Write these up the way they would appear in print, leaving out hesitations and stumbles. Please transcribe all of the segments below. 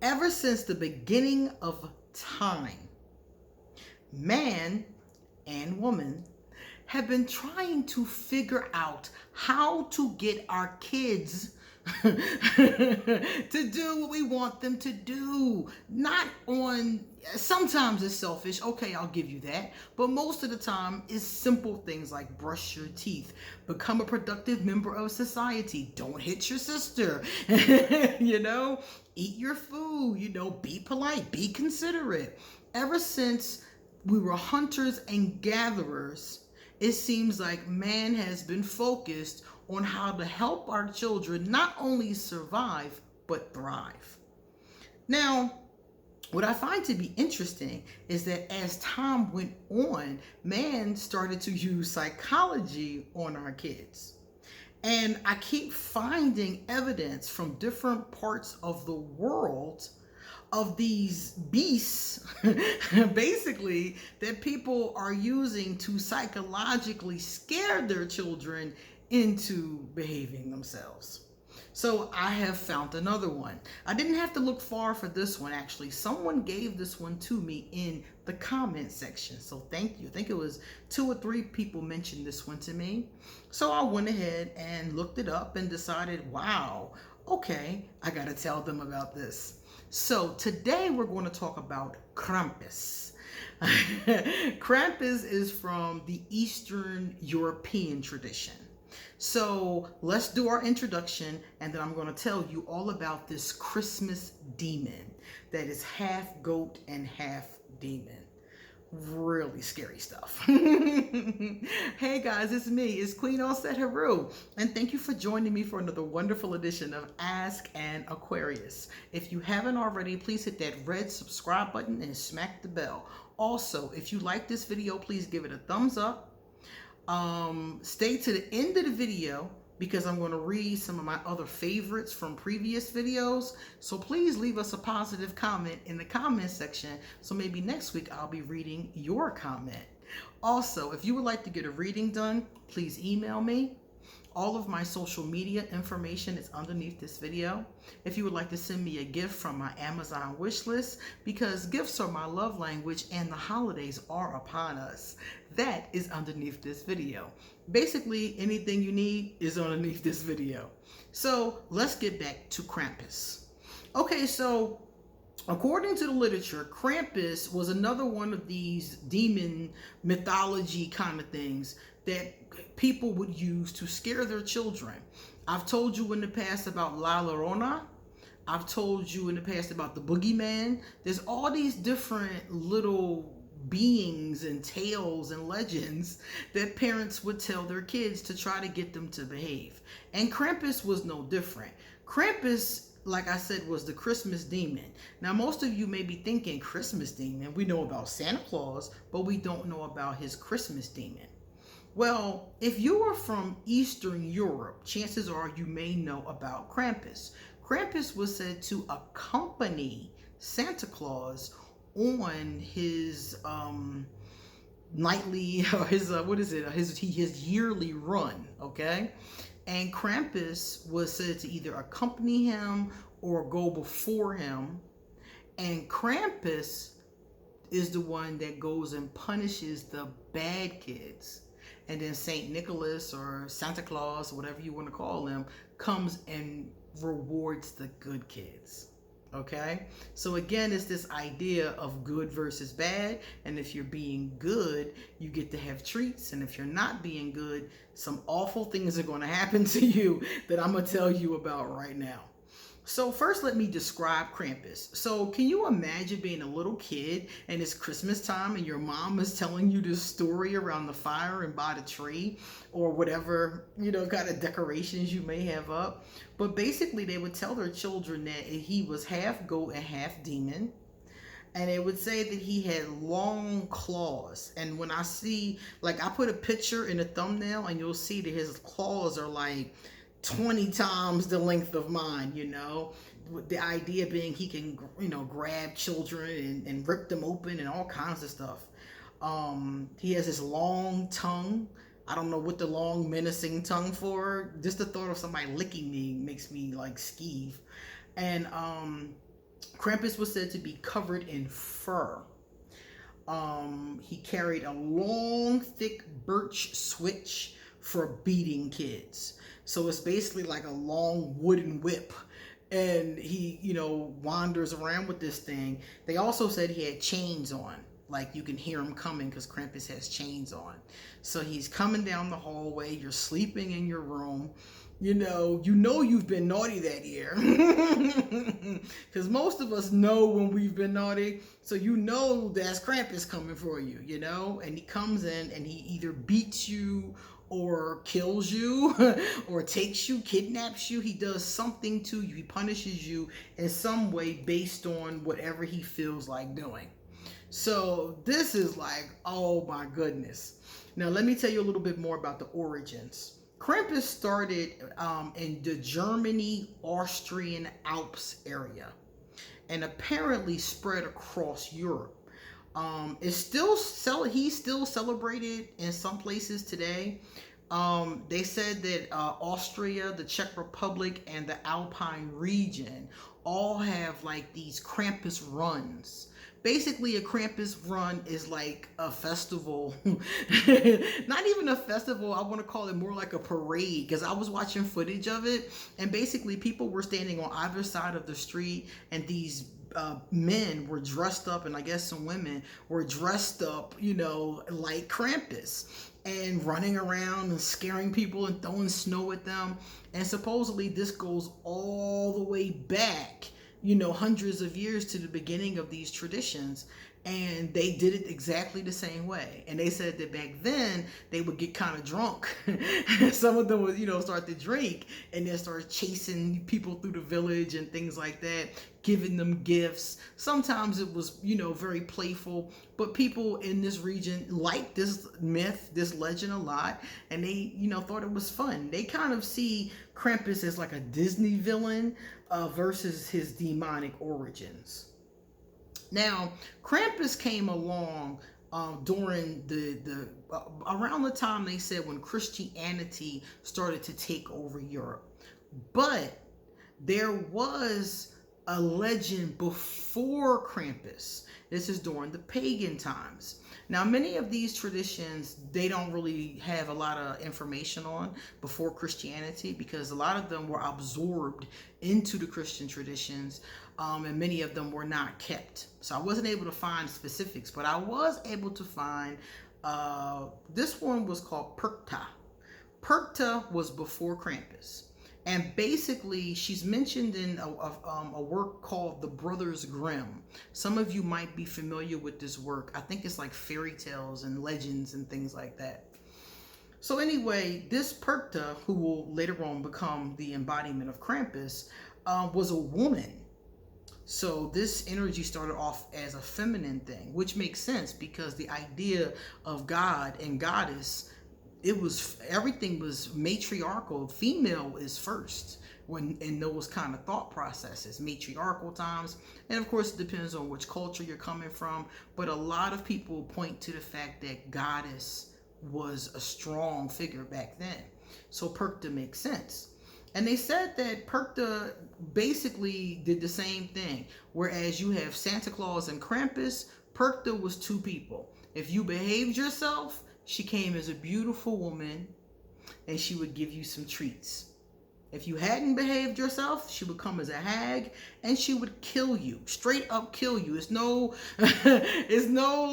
Ever since the beginning of time, man and woman have been trying to figure out how to get our kids to do what we want them to do. Not on, sometimes it's selfish, okay, I'll give you that, but most of the time it's simple things like brush your teeth, become a productive member of society, don't hit your sister, eat your food, be polite, be considerate. Ever since we were hunters and gatherers, it seems like man has been focused on how to help our children not only survive, but thrive. Now, what I find to be interesting is that as time went on, man started to use psychology on our kids. And I keep finding evidence from different parts of the world of these beasts, basically, that people are using to psychologically scare their children into behaving themselves. So I have found another one. I didn't have to look far for this one, actually. Someone gave this one to me in the comment section. So thank you. I think it was 2 or 3 people mentioned this one to me. So I went ahead and looked it up and decided, wow, okay, I got to tell them about this. So today we're going to talk about Krampus. Krampus is from the Eastern European tradition. So let's do our introduction, and then I'm going to tell you all about this Christmas demon that is half goat and half demon. Really scary stuff. Hey guys, it's me. It's Queen All-Set Haru, and thank you for joining me for another wonderful edition of Ask an Aquarius. If you haven't already, please hit that red subscribe button and smack the bell. Also, if you like this video, please give it a thumbs up. Stay to the end of the video because I'm going to read some of my other favorites from previous videos. So please leave us a positive comment in the comment section. So maybe next week I'll be reading your comment. Also, if you would like to get a reading done, please email me. All of my social media information is underneath this video. If you would like to send me a gift from my Amazon wish list, because gifts are my love language and the holidays are upon us, that is underneath this video. Basically, anything you need is underneath this video. So let's get back to Krampus. Okay, so according to the literature, Krampus was another one of these demon mythology kind of things that people would use to scare their children. I've told you in the past about La Llorona. I've told you in the past about the boogeyman. There's all these different little beings and tales and legends that parents would tell their kids to try to get them to behave. And Krampus was no different. Krampus, like I said, was the Christmas demon. Now, most of you may be thinking, Christmas demon? We know about Santa Claus, but we don't know about his Christmas demon. Well, if you are from Eastern Europe, chances are you may know about Krampus. Krampus was said to accompany Santa Claus on his nightly, or his yearly run, okay? And Krampus was said to either accompany him or go before him. And Krampus is the one that goes and punishes the bad kids. And then St. Nicholas or Santa Claus, whatever you want to call him, comes and rewards the good kids. Okay? So again, it's this idea of good versus bad. And if you're being good, you get to have treats. And if you're not being good, some awful things are going to happen to you that I'm going to tell you about right now. So first, let me describe Krampus. So can you imagine being a little kid and it's Christmas time and your mom is telling you this story around the fire and by the tree or whatever, kind of decorations you may have up? But basically they would tell their children that he was half goat and half demon. And it would say that he had long claws. And when I see, like, I put a picture in the thumbnail and you'll see that his claws are like 20 times the length of mine, the idea being he can, grab children and rip them open and all kinds of stuff. He has this long tongue. I don't know what the long menacing tongue for. Just the thought of somebody licking me makes me like skeeve. And Krampus was said to be covered in fur. He carried a long, thick birch switch for beating kids. So it's basically like a long wooden whip. And he, wanders around with this thing. They also said he had chains on. Like you can hear him coming because Krampus has chains on. So he's coming down the hallway. You're sleeping in your room. You know you've been naughty that year. Because most of us know when we've been naughty. So that's Krampus coming for you, And he comes in and he either beats you or kills you or takes you, kidnaps you. He does something to you. He punishes you in some way based on whatever he feels like doing. So this is like, oh my goodness. Now let me tell you a little bit more about the origins. Krampus started in the Germany, Austrian Alps area and apparently spread across Europe. He's still celebrated in some places today. They said that Austria, the Czech Republic, and the Alpine region all have like these Krampus runs. Basically, a Krampus run is like a festival. Not even a festival. I want to call it more like a parade, because I was watching footage of it, and basically people were standing on either side of the street, and these men were dressed up, and I guess some women were dressed up, like Krampus, and running around and scaring people and throwing snow at them. And supposedly this goes all the way back, hundreds of years to the beginning of these traditions. And they did it exactly the same way. And they said that back then they would get kind of drunk. Some of them would, start to drink and then start chasing people through the village and things like that, giving them gifts. Sometimes it was, very playful, but people in this region liked this myth, this legend a lot, and they, thought it was fun. They kind of see Krampus as like a Disney villain versus his demonic origins. Now, Krampus came along during around the time they said when Christianity started to take over Europe. But there was a legend before Krampus. This is during the pagan times. Now, many of these traditions, they don't really have a lot of information on before Christianity, because a lot of them were absorbed into the Christian traditions, and many of them were not kept. So I wasn't able to find specifics, but I was able to find, this one was called Perkta. Perkta was before Krampus. And basically, she's mentioned in a work called The Brothers Grimm. Some of you might be familiar with this work. I think it's like fairy tales and legends and things like that. So anyway, this Perkta, who will later on become the embodiment of Krampus, was a woman. So this energy started off as a feminine thing, which makes sense because the idea of God and goddess, everything was matriarchal. Female is first when in those kind of thought processes, matriarchal times. And of course, it depends on which culture you're coming from. But a lot of people point to the fact that goddess was a strong figure back then. So Perkta makes sense. And they said that Perkta basically did the same thing. Whereas you have Santa Claus and Krampus, Perkta was two people. If you behaved yourself, she came as a beautiful woman and she would give you some treats. If you hadn't behaved yourself, she would come as a hag and she would kill you, straight up kill you. It's no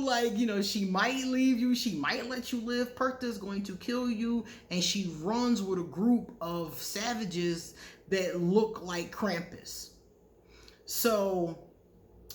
like, she might leave you, she might let you live. Perkta is going to kill you, and she runs with a group of savages that look like Krampus. So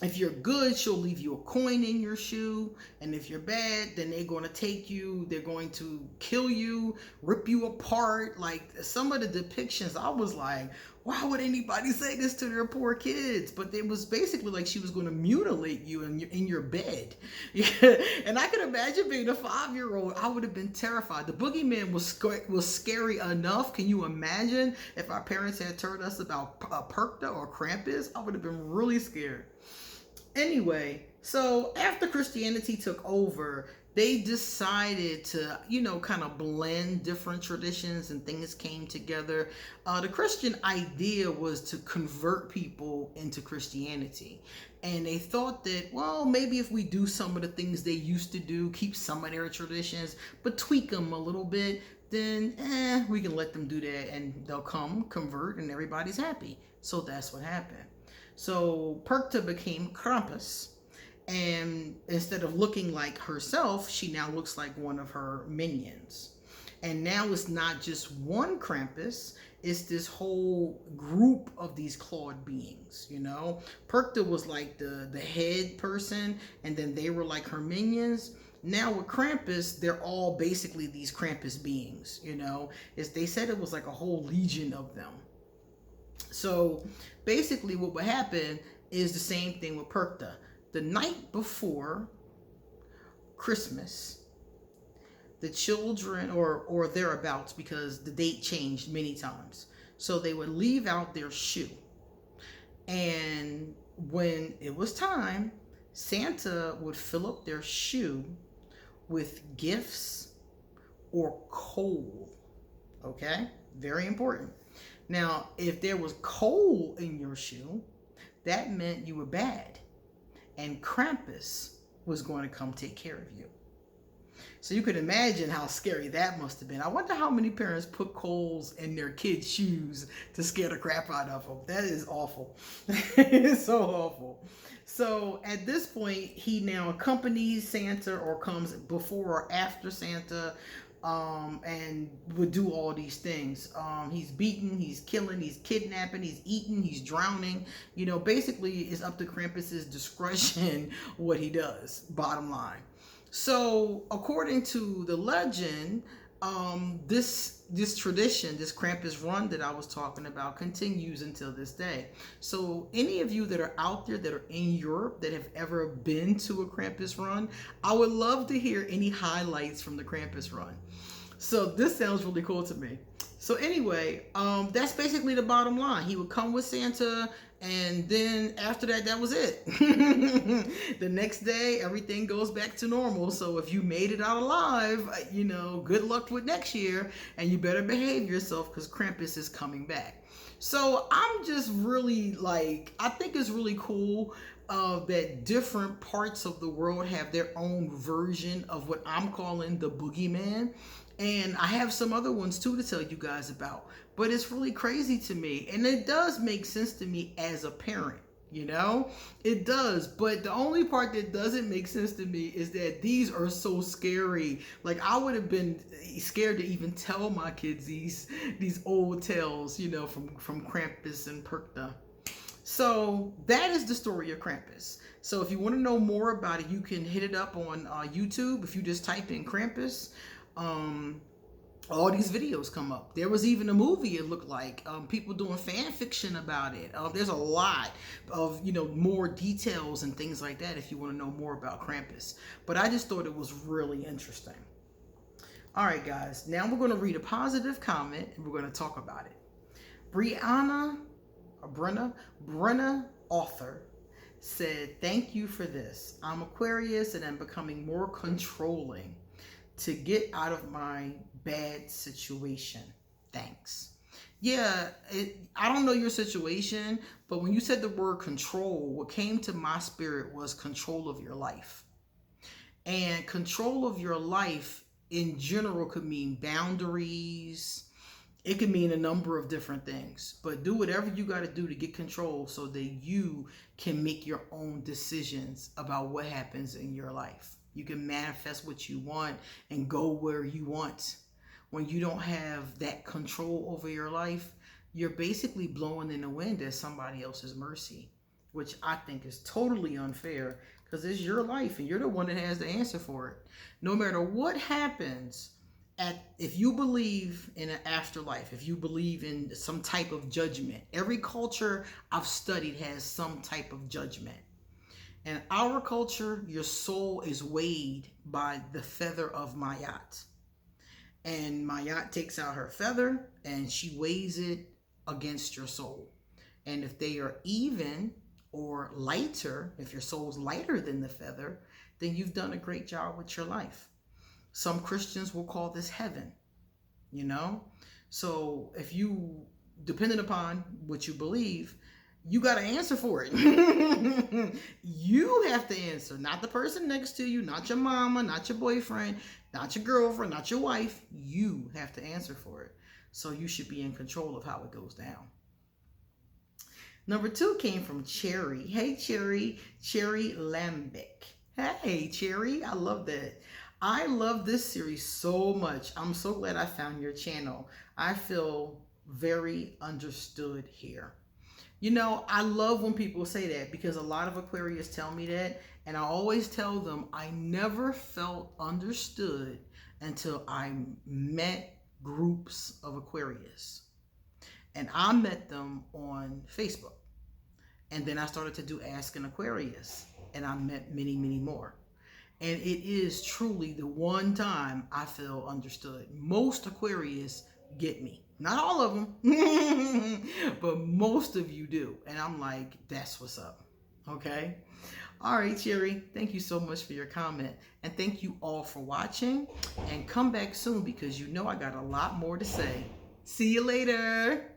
if you're good, she'll leave you a coin in your shoe. And if you're bad, then they're going to take you. They're going to kill you, rip you apart. Like some of the depictions, I was like, why would anybody say this to their poor kids? But it was basically like she was going to mutilate you in your bed. And I can imagine being a 5-year-old, I would have been terrified. The boogeyman was scary enough. Can you imagine if our parents had told us about Perkta or Krampus? I would have been really scared. Anyway, so after Christianity took over, they decided to, kind of blend different traditions and things came together. The Christian idea was to convert people into Christianity. And they thought that, well, maybe if we do some of the things they used to do, keep some of their traditions, but tweak them a little bit, then we can let them do that and they'll come, convert, and everybody's happy. So that's what happened. So Perkta became Krampus. And instead of looking like herself, she now looks like one of her minions. And now it's not just one Krampus, it's this whole group of these clawed beings, Perkta was like the head person, and then they were like her minions. Now with Krampus, they're all basically these Krampus beings, They said it was like a whole legion of them. So basically what would happen is the same thing with Perkta. The night before Christmas, the children, or thereabouts, because the date changed many times, so they would leave out their shoe. And when it was time, Santa would fill up their shoe with gifts or coal. Okay? Very important. Now, if there was coal in your shoe, that meant you were bad. And Krampus was going to come take care of you. So you could imagine how scary that must have been. I wonder how many parents put coals in their kids' shoes to scare the crap out of them. That is awful. It's so awful. So at this point, he now accompanies Santa or comes before or after Santa, and would do all these things. He's beating, he's killing, he's kidnapping, he's eating, he's drowning. Basically it's up to Krampus's discretion what he does, bottom line. So according to the legend, this tradition, this Krampus run that I was talking about, continues until this day. So any of you that are out there that are in Europe that have ever been to a Krampus run, I would love to hear any highlights from the Krampus run. So this sounds really cool to me. So anyway, that's basically the bottom line. He would come with Santa, and then after that, that was it. The next day, everything goes back to normal. So if you made it out alive, good luck with next year, and you better behave yourself because Krampus is coming back. So I'm just really I think it's really cool that different parts of the world have their own version of what I'm calling the boogeyman. And I have some other ones too to tell you guys about. But it's really crazy to me. And it does make sense to me as a parent, It does. But the only part that doesn't make sense to me is that these are so scary. I would have been scared to even tell my kids these old tales, from Krampus and Perkta. So that is the story of Krampus. So if you want to know more about it, you can hit it up on YouTube. If you just type in Krampus, all these videos come up. There was even a movie, it looked like, people doing fan fiction about it. There's a lot of more details and things like that if you want to know more about Krampus. But I just thought it was really interesting. All right, guys, now we're going to read a positive comment and we're going to talk about it. Brenna author said, "Thank you for this. I'm Aquarius and I'm becoming more controlling to get out of my bad situation. Thanks." Yeah, I don't know your situation, but when you said the word control, what came to my spirit was control of your life. And control of your life in general could mean boundaries. It can mean a number of different things, but do whatever you got to do to get control so that you can make your own decisions about what happens in your life. You can manifest what you want and go where you want. When you don't have that control over your life, you're basically blowing in the wind at somebody else's mercy, which I think is totally unfair because it's your life and you're the one that has the answer for it. No matter what happens, if you believe in an afterlife, if you believe in some type of judgment, every culture I've studied has some type of judgment. In our culture, your soul is weighed by the feather of Mayat. And Mayat takes out her feather and she weighs it against your soul. And if they are even or lighter, if your soul's lighter than the feather, then you've done a great job with your life. Some Christians will call this heaven, you know? So if you, depending upon what you believe, you got to answer for it. You have to answer, not the person next to you, not your mama, not your boyfriend, not your girlfriend, not your wife. You have to answer for it. So you should be in control of how it goes down. Number 2 came from Cherry. Hey, Cherry Lambic. Hey, Cherry, I love that. I love this series so much. I'm so glad I found your channel. I feel very understood here. You know, I love when people say that, because a lot of Aquarius tell me that, and I always tell them I never felt understood until I met groups of Aquarius. And I met them on Facebook. And then I started to do Ask an Aquarius, and I met many, many more. And it is truly the one time I feel understood. Most Aquarius get me. Not all of them, but most of you do. And I'm like, that's what's up. Okay? All right, Cherry, thank you so much for your comment. And thank you all for watching. And come back soon, because you know I got a lot more to say. See you later.